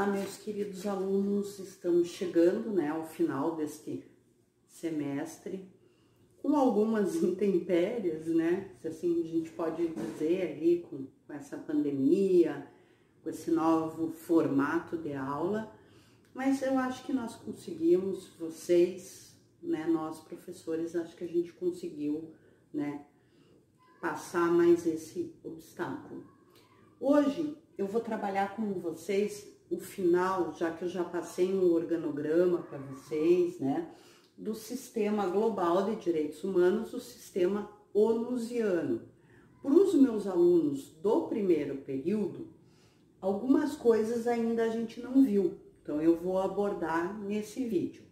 Olá, meus queridos alunos, estamos chegando, né, ao final deste semestre, com algumas intempéries, né, se assim a gente pode dizer ali, com essa pandemia, com esse novo formato de aula, mas eu acho que nós conseguimos, vocês, né, nós professores, acho que a gente conseguiu, né, passar mais esse obstáculo. Hoje eu vou trabalhar com vocês o final, já que eu já passei um organograma para vocês, né, do Sistema Global de Direitos Humanos, o Sistema Onusiano. Para os meus alunos do primeiro período, algumas coisas ainda a gente não viu, então eu vou abordar nesse vídeo.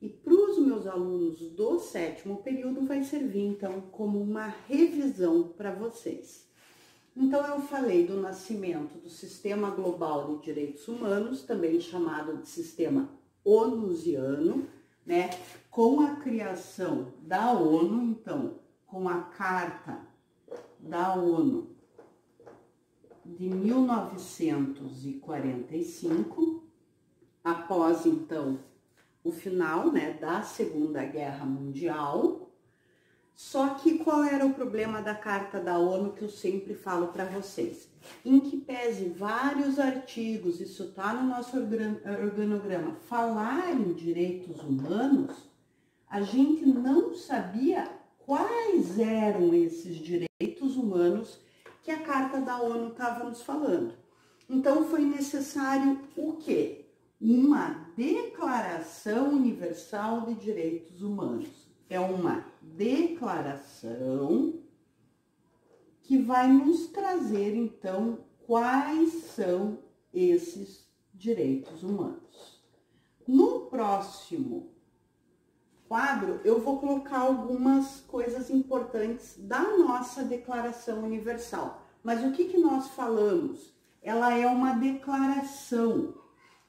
E para os meus alunos do sétimo período vai servir então como uma revisão para vocês. Então, eu falei do nascimento do Sistema Global de Direitos Humanos, também chamado de Sistema Onusiano, né? Com a criação da ONU, então, com a Carta da ONU de 1945, após, então, o final, né, da Segunda Guerra Mundial. Só que qual era o problema da Carta da ONU que eu sempre falo para vocês? Em que pese vários artigos, isso está no nosso organograma, falar em direitos humanos, a gente não sabia quais eram esses direitos humanos que a Carta da ONU estava nos falando. Então foi necessário o quê? Uma Declaração Universal de Direitos Humanos. É uma declaração que vai nos trazer, então, quais são esses direitos humanos. No próximo quadro, eu vou colocar algumas coisas importantes da nossa Declaração Universal. Mas o que nós falamos? Ela é uma declaração.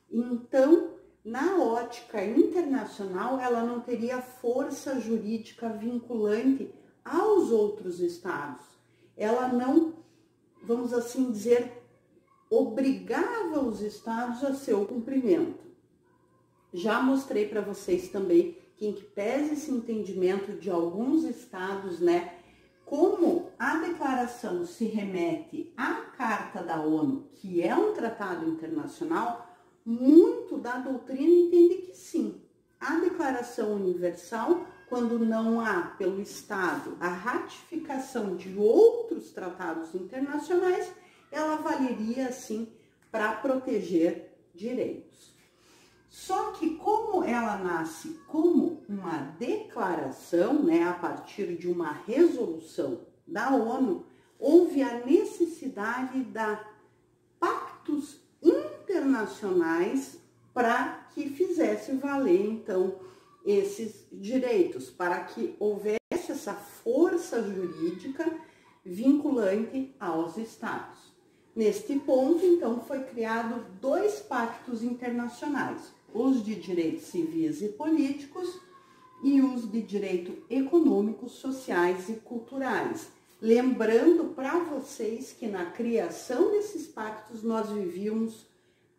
Então, na ótica internacional, ela não teria força jurídica vinculante aos outros estados. Ela não, vamos assim dizer, obrigava os estados a seu cumprimento. Já mostrei para vocês também que, em que pese esse entendimento de alguns estados, né, como a declaração se remete à Carta da ONU, que é um tratado internacional, muito da doutrina entende que sim, a Declaração Universal, quando não há pelo Estado a ratificação de outros tratados internacionais, ela valeria sim para proteger direitos. Só que como ela nasce como uma declaração, né, a partir de uma resolução da ONU, houve a necessidade da pactos internacionais para que fizesse valer, então, esses direitos, para que houvesse essa força jurídica vinculante aos estados. Neste ponto, então, foi criado dois pactos internacionais, os de direitos civis e políticos e os de direito econômicos, sociais e culturais. Lembrando para vocês que na criação desses pactos nós vivíamos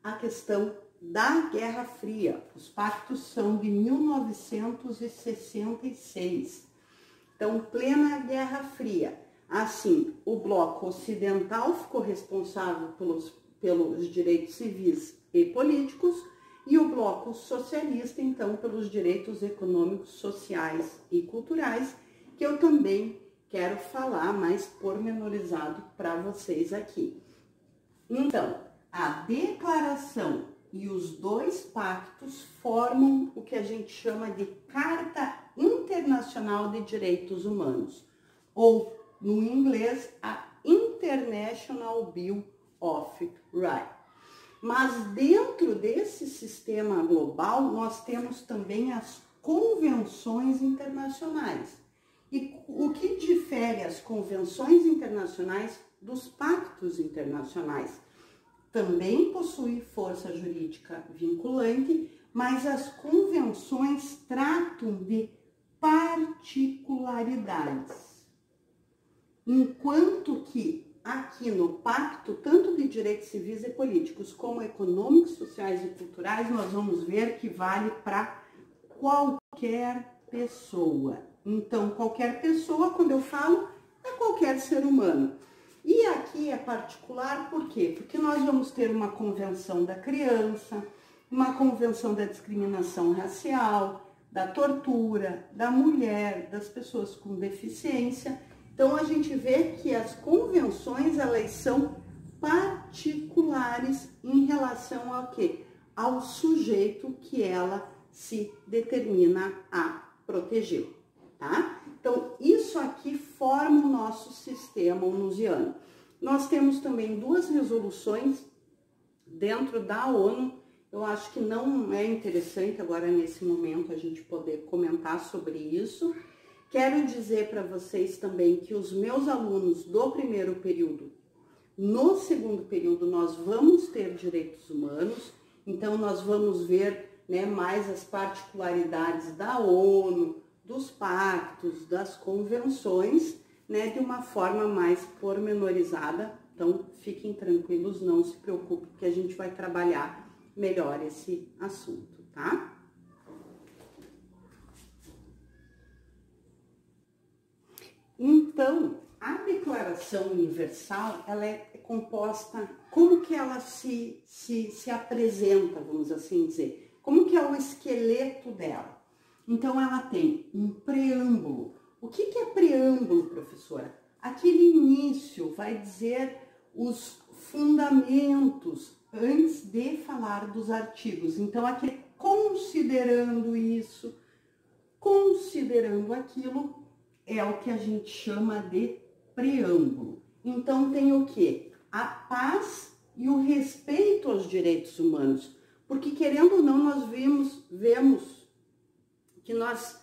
a questão da Guerra Fria. Os pactos são de 1966. Então, plena Guerra Fria. Assim, o bloco ocidental ficou responsável pelos direitos civis e políticos e o bloco socialista, então, pelos direitos econômicos, sociais e culturais, que eu também quero falar mais pormenorizado para vocês aqui. Então, a declaração e os dois pactos formam o que a gente chama de Carta Internacional de Direitos Humanos, ou, no inglês, a International Bill of Rights. Mas dentro desse sistema global, nós temos também as convenções internacionais. E o que difere as convenções internacionais dos pactos internacionais? Também possui força jurídica vinculante, mas as convenções tratam de particularidades, enquanto que aqui no pacto, tanto de direitos civis e políticos, como econômicos, sociais e culturais, nós vamos ver que vale para qualquer pessoa. Então, qualquer pessoa, quando eu falo, é qualquer ser humano. E aqui é particular, por quê? Porque nós vamos ter uma convenção da criança, uma convenção da discriminação racial, da tortura, da mulher, das pessoas com deficiência. Então, a gente vê que as convenções, elas são particulares em relação ao quê? Ao sujeito que ela se determina a proteger, tá? Então, isso aqui forma o nosso sistema onusiano. Nós temos também 2 resoluções dentro da ONU. Eu acho que não é interessante agora, nesse momento, a gente poder comentar sobre isso. Quero dizer para vocês também que os meus alunos do primeiro período, no segundo período, nós vamos ter direitos humanos. Então, nós vamos ver, né, mais as particularidades da ONU, dos pactos, das convenções, né, de uma forma mais pormenorizada. Então, fiquem tranquilos, não se preocupem, que a gente vai trabalhar melhor esse assunto, tá? Então, a Declaração Universal, ela é composta, como que ela se apresenta, vamos assim dizer? Como que é o esqueleto dela? Então, ela tem um preâmbulo. O que é preâmbulo, professora? Aquele início vai dizer os fundamentos antes de falar dos artigos. Então, aqui, considerando isso, considerando aquilo, é o que a gente chama de preâmbulo. Então, tem o quê? A paz e o respeito aos direitos humanos. Porque, querendo ou não, nós vemos que nós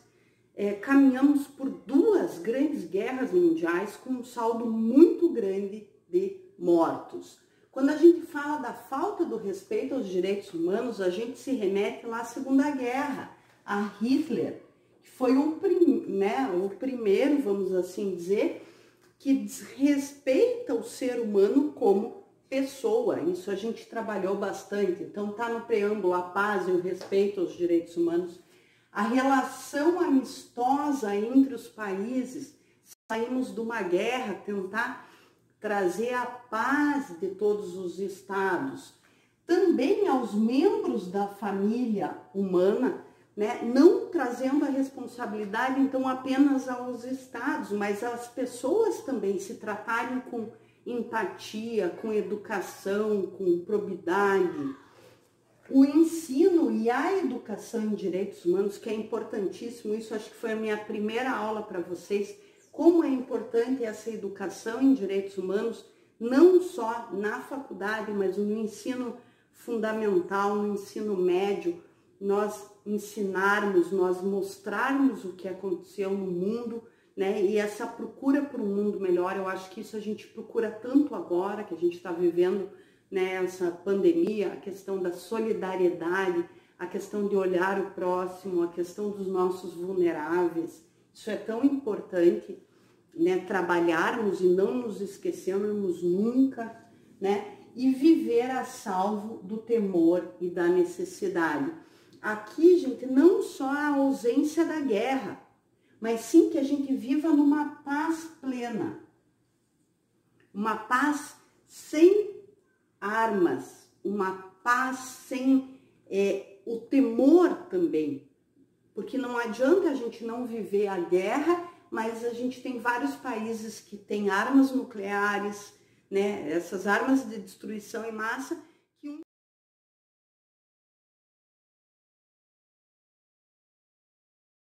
caminhamos por 2 grandes guerras mundiais com um saldo muito grande de mortos. Quando a gente fala da falta do respeito aos direitos humanos, a gente se remete lá à Segunda Guerra, a Hitler, que foi o primeiro, vamos assim dizer, que desrespeita o ser humano como pessoa. Isso a gente trabalhou bastante. Então, está no preâmbulo a paz e o respeito aos direitos humanos. A relação amistosa entre os países, saímos de uma guerra, tentar trazer a paz de todos os estados. Também aos membros da família humana, né, não trazendo a responsabilidade, então, apenas aos estados, mas às pessoas também se tratarem com empatia, com educação, com probidade. O ensino e a educação em direitos humanos, que é importantíssimo, isso acho que foi a minha primeira aula para vocês, como é importante essa educação em direitos humanos, não só na faculdade, mas no ensino fundamental, no ensino médio, nós ensinarmos, nós mostrarmos o que aconteceu no mundo, né? E essa procura por um mundo melhor, eu acho que isso a gente procura tanto agora, que a gente está vivendo, né, essa pandemia, a questão da solidariedade, a questão de olhar o próximo, a questão dos nossos vulneráveis. Isso é tão importante, né, trabalharmos e não nos esquecermos nunca, né, e viver a salvo do temor e da necessidade. Aqui, gente, não só a ausência da guerra, mas sim que a gente viva numa paz plena, uma paz sem armas, uma paz sem o temor também, porque não adianta a gente não viver a guerra, mas a gente tem vários países que têm armas nucleares, né, essas armas de destruição em massa,